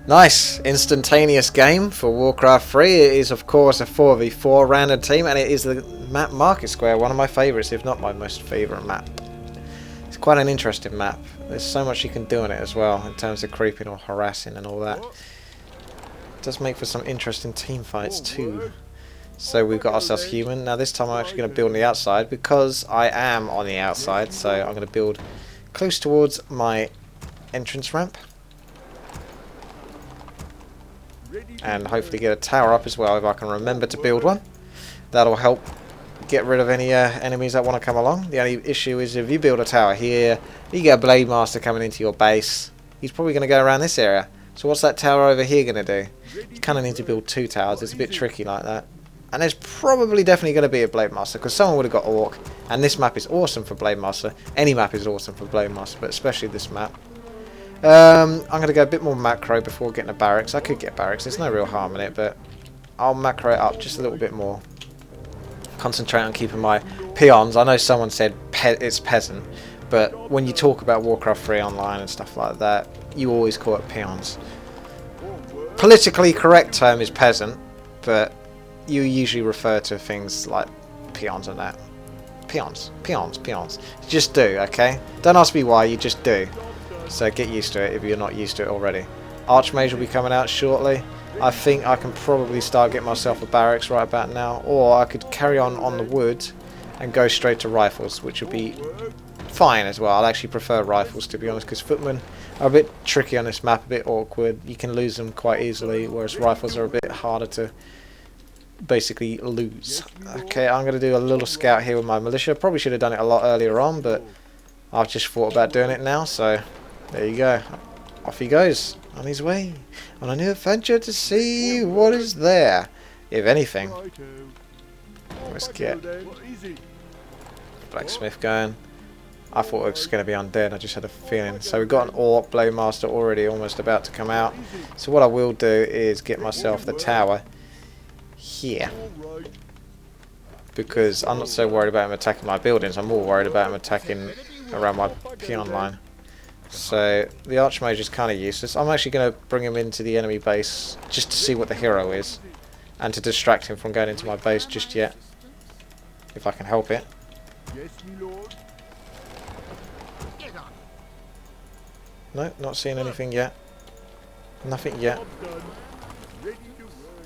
Nice instantaneous game for Warcraft 3. It is of course a 4v4 random team, and it is the map Market Square, one of my favourites, if not my most favourite map. It's quite an interesting map. There's so much you can do in it as well, in terms of creeping or harassing and all that. It does make for some interesting team fights too. So we've got ourselves human. Now this time I'm actually going to build on the outside, because I am on the outside, so I'm going to build close towards my entrance ramp. And hopefully get a tower up as well if I can remember to build one. That'll help get rid of any enemies that want to come along. The only issue is if you build a tower here, you get a Blade Master coming into your base. He's probably going to go around this area. So what's that tower over here going to do? You kind of need to build two towers. It's a bit tricky like that. And there's probably definitely going to be a Blade Master, because someone would have got Orc. And this map is awesome for Blade Master. Any map is awesome for Blade Master, but especially this map. I'm going to go a bit more macro before getting a barracks. I could get barracks, there's no real harm in it, but I'll macro it up just a little bit more. Concentrate on keeping my peons. I know someone said it's peasant, but when you talk about Warcraft 3 online and stuff like that, you always call it peons. Politically correct term is peasant, but you usually refer to things like peons and that. Peons, peons, peons. Just do, okay? Don't ask me why, you just do. So get used to it if you're not used to it already. Archmage will be coming out shortly. I think I can probably start getting myself a barracks right about now, or I could carry on the wood and go straight to rifles, which would be fine as well. I'd actually prefer rifles, to be honest, because footmen are a bit tricky on this map, a bit awkward. You can lose them quite easily, whereas rifles are a bit harder to basically lose. Okay, I'm going to do a little scout here with my militia. Probably should have done it a lot earlier on, but I've just thought about doing it now, so there you go. Off he goes, on his way, on a new adventure to see what is there, if anything. Let's get blacksmith going. I thought it was going to be undead, I just had a feeling. So we've got an Orc Blade Master already almost about to come out. So what I will do is get myself the tower here, because I'm not so worried about him attacking my buildings, I'm more worried about him attacking around my peon line. So the Archmage is kind of useless. I'm actually going to bring him into the enemy base just to see what the hero is, and to distract him from going into my base just yet, if I can help it. No, not seeing anything yet. Nothing yet.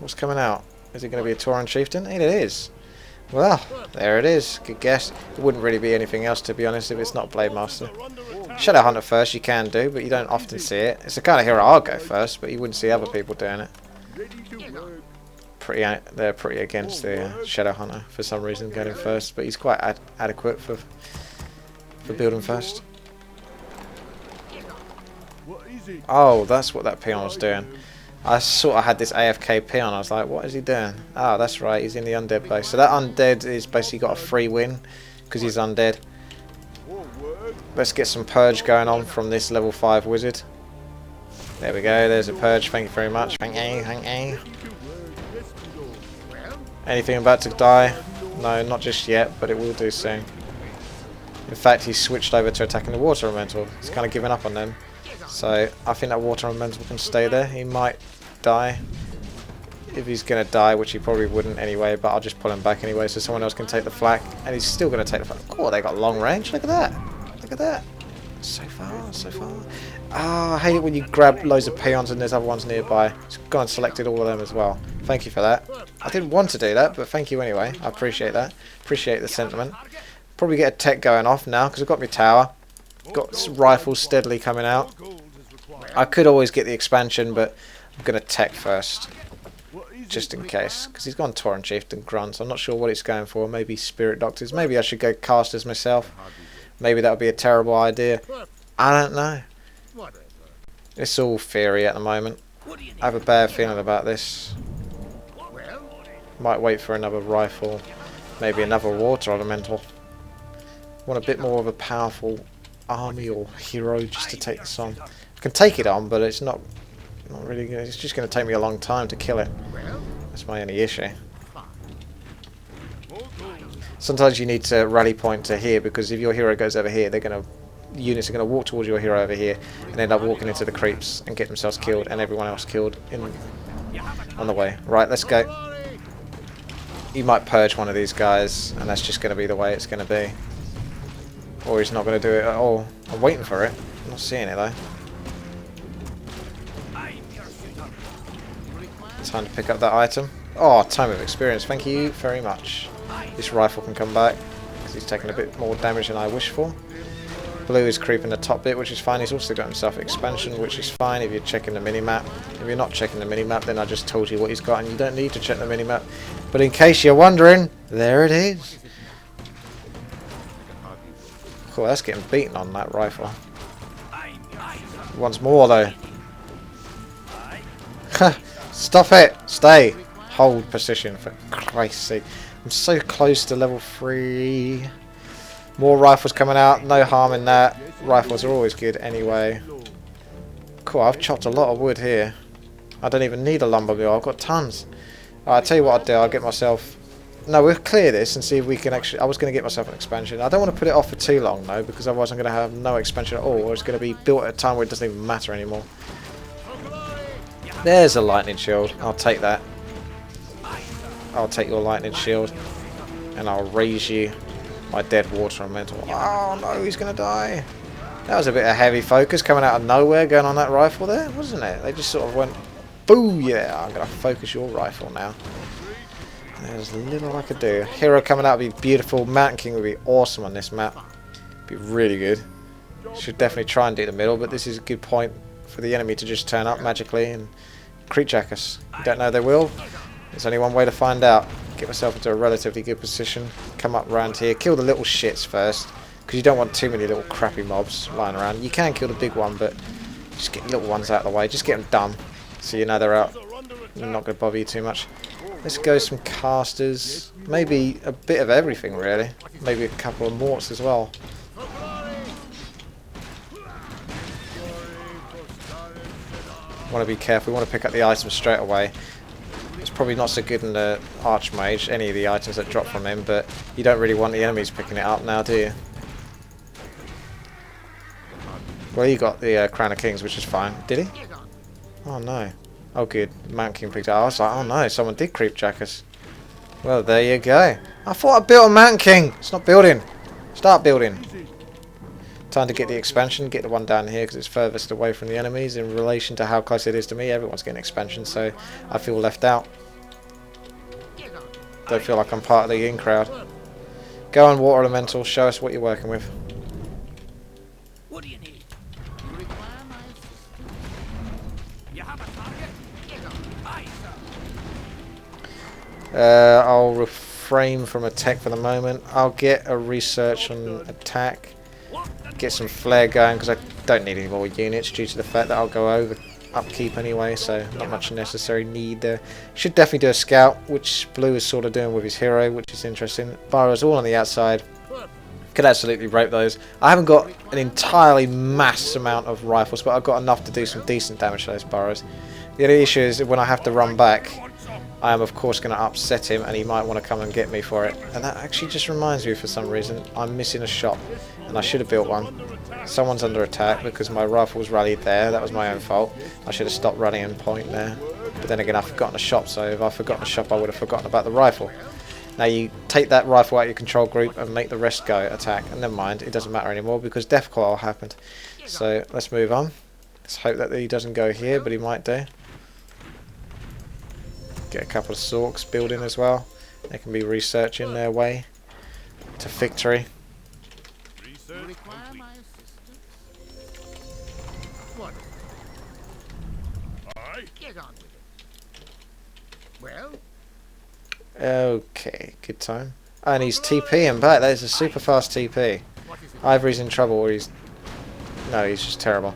What's coming out? Is it going to be a Tauren Chieftain? It is. Well, there it is. Good guess. It wouldn't really be anything else, to be honest, if it's not Blade Master. Shadow Hunter first, you can do, but you don't often see it. It's the kind of hero I'll go first, but you wouldn't see other people doing it. They're pretty against the Shadow Hunter for some reason, going first, but he's quite adequate for building first. Oh, that's what that peon was doing. I sort of had this AFK peon. I was like, what is he doing? Oh, that's right, he's in the undead base. So that undead is basically got a free win because he's undead. Let's get some purge going on from this level 5 wizard. There we go, there's a purge. Thank you very much. Thank you, thank you. Anything about to die? No, not just yet, but it will do soon. In fact, he's switched over to attacking the water elemental. He's kind of given up on them. So I think that water elemental can stay there. He might die. If he's going to die, which he probably wouldn't anyway, but I'll just pull him back anyway so someone else can take the flak. And he's still going to take the flak. Oh, they got long range. Look at that. Look at that. So far, so far. Ah, I hate it when you grab loads of peons and there's other ones nearby. Just gone and selected all of them as well. Thank you for that. I didn't want to do that, but thank you anyway. I appreciate that. Appreciate the sentiment. Probably get a tech going off now because I've got my tower. Got rifles steadily coming out. I could always get the expansion, but I'm going to tech first. Just in case. Because he's gone Tauren Chieftain Grunts. I'm not sure what it's going for. Maybe Spirit Doctors. Maybe I should go Casters myself. Maybe that would be a terrible idea. I don't know. It's all theory at the moment. I have a bad feeling about this. Might wait for another rifle. Maybe another water elemental. Want a bit more of a powerful army or hero just to take this on. I can take it on, but it's not really good. It's just going to take me a long time to kill it. That's my only issue. Sometimes you need to rally point to here, because if your hero goes over here, they're going to units are going to walk towards your hero over here and end up walking into the creeps and get themselves killed and everyone else killed on the way. Right, let's go. He might purge one of these guys, and that's just going to be the way it's going to be. Or he's not going to do it at all. I'm waiting for it. I'm not seeing it though. Time to pick up that item. Oh, time of experience. Thank you very much. This rifle can come back because he's taking a bit more damage than I wish for. Blue is creeping the top bit, which is fine. He's also got himself expansion, which is fine if you're checking the minimap. If you're not checking the minimap, then I just told you what he's got, and you don't need to check the minimap. But in case you're wondering, there it is. Cool, that's getting beaten on that rifle. Once more, though. Stop it! Stay! Hold position, for Christ's sake. I'm so close to level 3. More rifles coming out, no harm in that. Rifles are always good anyway. Cool, I've chopped a lot of wood here. I don't even need a lumber mill, I've got tons. Alright, I'll tell you what I'll do, I'll get myself... No, we'll clear this and see if we can actually... I was going to get myself an expansion. I don't want to put it off for too long though, because otherwise I'm going to have no expansion at all, or it's going to be built at a time where it doesn't even matter anymore. There's a lightning shield, I'll take that. I'll take your lightning shield, and I'll raise you my dead water elemental. Oh no, he's going to die. That was a bit of heavy focus coming out of nowhere going on that rifle there, wasn't it? They just sort of went, boo, yeah, I'm going to focus your rifle now. There's little I could do. Hero coming out would be beautiful. Mountain King would be awesome on this map. Be really good. Should definitely try and do the middle, but this is a good point for the enemy to just turn up magically and creepjack us. You don't know they will. There's only one way to find out. Get myself into a relatively good position. Come up around here. Kill the little shits first, because you don't want too many little crappy mobs lying around. You can kill the big one, but just get the little ones out of the way. Just get them done, so you know they're out. They're not going to bother you too much. Let's go some casters. Maybe a bit of everything, really. Maybe a couple of morts as well. Want to be careful. We want to pick up the items straight away. It's probably not so good in the Archmage, any of the items that drop from him, but you don't really want the enemies picking it up now, do you? Well, you got the Crown of Kings, which is fine. Did he? Oh no. Oh good, Mountain King picked it up. I was like, oh no, someone did creepjack us. Well, there you go. I thought I built a Mountain King. It's not building. Start building. Time to get the expansion. Get the one down here because it's furthest away from the enemies in relation to how close it is to me. Everyone's getting expansion, so I feel left out. Don't feel like I'm part of the in crowd. Go on, Water Elemental. Show us what you're working with. What do you need? You require my assistance? You have a target? Aye, sir. I'll refrain from attack for the moment. I'll get a research on attack. Get some flare going because I don't need any more units due to the fact that I'll go over upkeep anyway, so not much necessary need there. Should definitely do a scout, which Blue is sort of doing with his hero, which is interesting. Burrows all on the outside. Could absolutely rape those. I haven't got an entirely mass amount of rifles, but I've got enough to do some decent damage to those burrows. The only issue is that when I have to run back, I am of course going to upset him and he might want to come and get me for it. And that actually just reminds me, for some reason, I'm missing a shop and I should have built one. Someone's under attack because my rifles rallied there. That was my own fault. I should have stopped running and point there. But then again, I've forgotten a shop, so if I'd forgotten a shop I would have forgotten about the rifle. Now you take that rifle out of your control group and make the rest go attack. And never mind, it doesn't matter anymore because death coil happened. So let's move on. Let's hope that he doesn't go here, but he might do. Get a couple of Sorks building as well. They can be researching their way to victory. Require my assistance? What? Get on with it. Well? Okay, good time. And he's TPing back. That is a super fast TP. Either he's in trouble or he's... No, he's just terrible.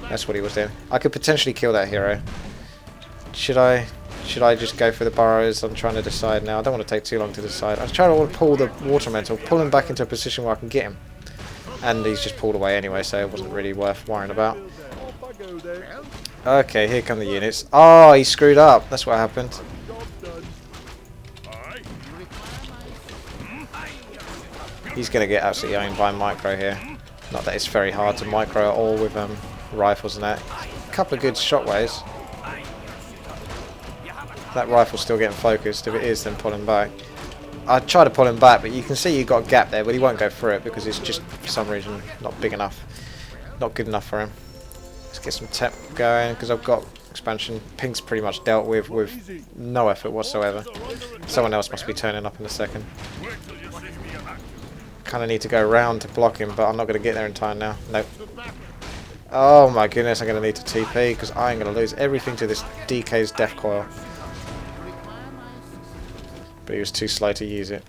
That's what he was doing. I could potentially kill that hero. Should I just go for the burrows? I'm trying to decide now. I don't want to take too long to decide. I'm trying to pull the water elemental, pull him back into a position where I can get him. And he's just pulled away anyway, so it wasn't really worth worrying about. Okay, here come the units. Oh, he screwed up. That's what happened. He's going to get absolutely owned by Micro here. Not that it's very hard to micro at all with rifles and that. A couple of good shotways. That rifle's still getting focused. If it is, then pull him back. I try to pull him back, but you can see you've got a gap there, but he won't go through it because it's just, for some reason, not big enough. Not good enough for him. Let's get some tech going, because I've got expansion. Pink's pretty much dealt with no effort whatsoever. Someone else must be turning up in a second. Kind of need to go round to block him, but I'm not going to get there in time now. Nope. Oh my goodness, I'm going to need to TP, because I am going to lose everything to this DK's death coil. But he was too slow to use it.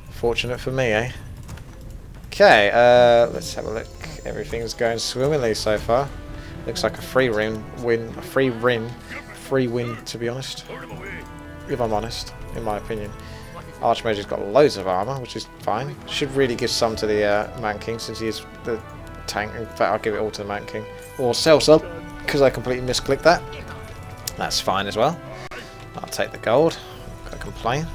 Fortunate for me, eh? Okay, let's have a look. Everything's going swimmingly so far. Looks like a free win, to be honest. If I'm honest, in my opinion. Archmage has got loads of armor, which is fine. Should really give some to the Man King, since he is the tank. In fact, I'll give it all to the Man King. Or sell some, because I completely misclicked that. That's fine as well. I'll take the gold. Can't complain.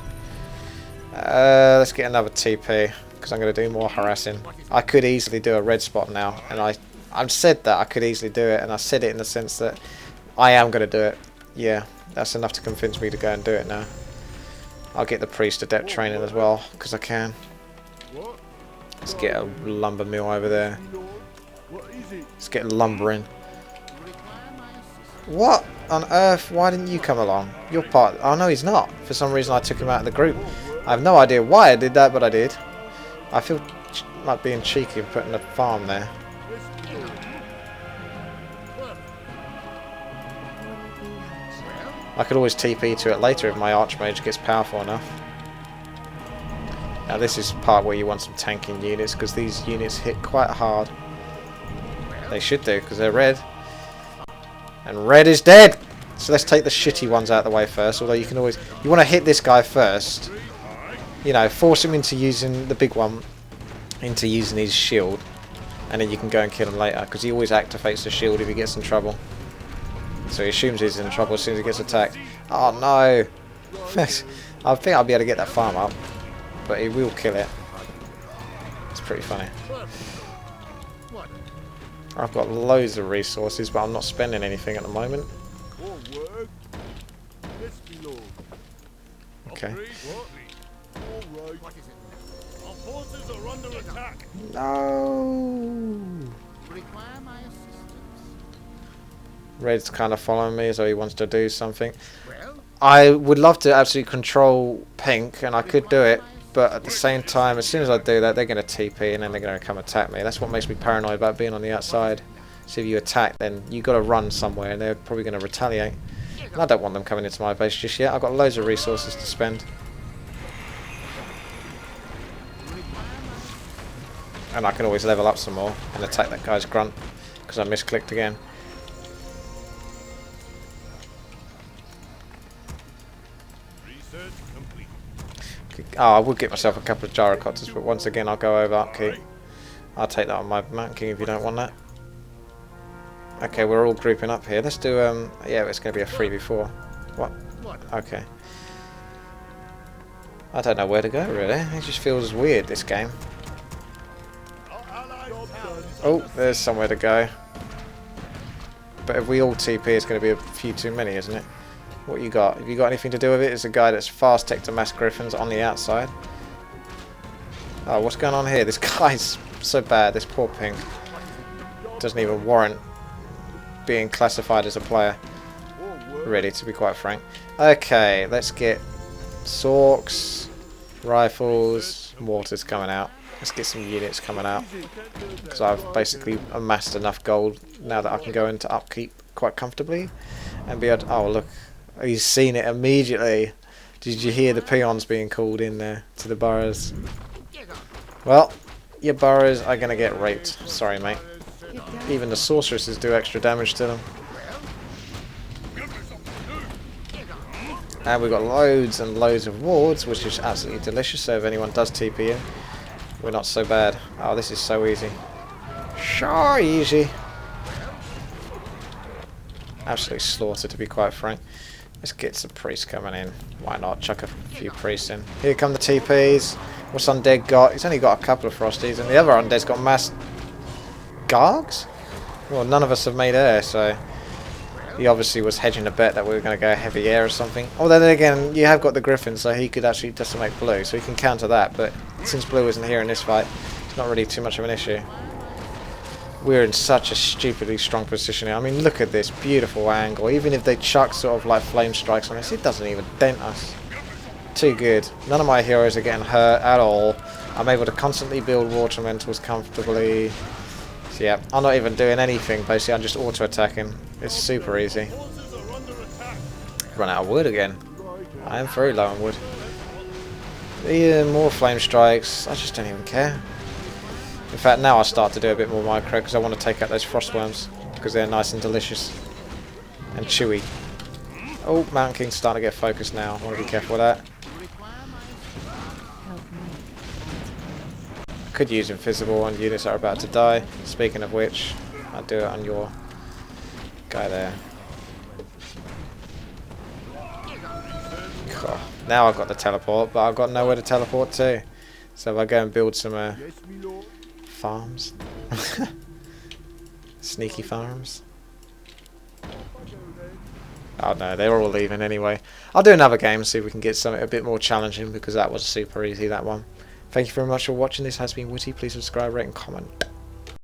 Let's get another TP, because I'm going to do more harassing. I could easily do a red spot now, and I've said that I could easily do it, and I said it in the sense that I am going to do it. Yeah, that's enough to convince me to go and do it now. I'll get the priest adept training as well, because I can. Let's get a lumber mill over there. Let's get lumbering. What on earth? Why didn't you come along? You're part... Oh no, he's not. For some reason I took him out of the group. I have no idea why I did that, but I did. I feel like being cheeky and putting a farm there. I could always TP to it later if my Archmage gets powerful enough. Now this is the part where you want some tanking units, because these units hit quite hard. They should do, because they're red. And red is dead! So let's take the shitty ones out of the way first, although you can always... You want to hit this guy first. You know, force him into using the big one, into using his shield. And then you can go and kill him later, because he always activates the shield if he gets in trouble. So he assumes he's in trouble as soon as he gets attacked. Oh no! I think I'll be able to get that farm up, but he will kill it. It's pretty funny. I've got loads of resources, but I'm not spending anything at the moment. Okay. No! Red's kind of following me as though he wants to do something. I would love to absolutely control Pink, and I could do it, but at the same time, as soon as I do that, they're going to TP and then they're going to come attack me. That's what makes me paranoid about being on the outside. So if you attack, then you've got to run somewhere, and they're probably going to retaliate. And I don't want them coming into my base just yet. I've got loads of resources to spend. And I can always level up some more and attack that guy's grunt, because I misclicked again. Oh, I would get myself a couple of gyrocopters, but once again I'll go over upkeep. I'll take that on my Man King if you don't want that. Okay, we're all grouping up here. Let's do, yeah, it's going to be a 3v4. What? Okay. I don't know where to go, really. It just feels weird, this game. Oh, there's somewhere to go. But if we all TP, it's going to be a few too many, isn't it? What you got? Have you got anything to do with it? It's a guy that's fast tech to mass griffins on the outside. Oh, what's going on here? This guy's so bad. This poor Pink doesn't even warrant being classified as a player. Really, to be quite frank. Okay, let's get Sorks, rifles, mortars coming out. Let's get some units coming out, because I've basically amassed enough gold now that I can go into upkeep quite comfortably and be able to... Oh, look. He's seen it immediately. Did you hear the peons being called in there to the burrows? Well, your burrows are going to get raped. Sorry, mate. Even the sorceresses do extra damage to them. And we've got loads and loads of wards, which is absolutely delicious. So if anyone does TP in, we're not so bad. Oh, this is so easy. So easy. Absolutely slaughter, to be quite frank. Let's get some priests coming in. Why not? Chuck a few priests in. Here come the TPs. What's Undead got? He's only got a couple of Frosties, and the other Undead's got mass Gargs? Well, none of us have made air, so he obviously was hedging a bet that we were going to go heavy air or something. Although then again, you have got the Griffin, so he could actually decimate blue, so he can counter that. But since blue isn't here in this fight, it's not really too much of an issue. We're in such a stupidly strong position here. I mean, look at this beautiful angle. Even if they chuck sort of like flame strikes on us, it doesn't even dent us. Too good. None of my heroes are getting hurt at all. I'm able to constantly build water elementals comfortably. So yeah, I'm not even doing anything basically. I'm just auto-attacking. It's super easy. Run out of wood again. I am very low on wood. Even more flame strikes. I just don't even care. In fact, now I start to do a bit more micro because I want to take out those frostworms because they're nice and delicious and chewy. Oh, Mountain King's starting to get focused now. I want to be careful with that. Could use invisible on units that are about to die. Speaking of which, I'll do it on your guy there. Oh, now I've got the teleport, but I've got nowhere to teleport to. So if I go and build some farms, sneaky farms. Oh no, they're all leaving anyway. I'll do another game and see if we can get something a bit more challenging because that was super easy, that one. Thank you very much for watching. This has been WTii. Please subscribe, rate and comment.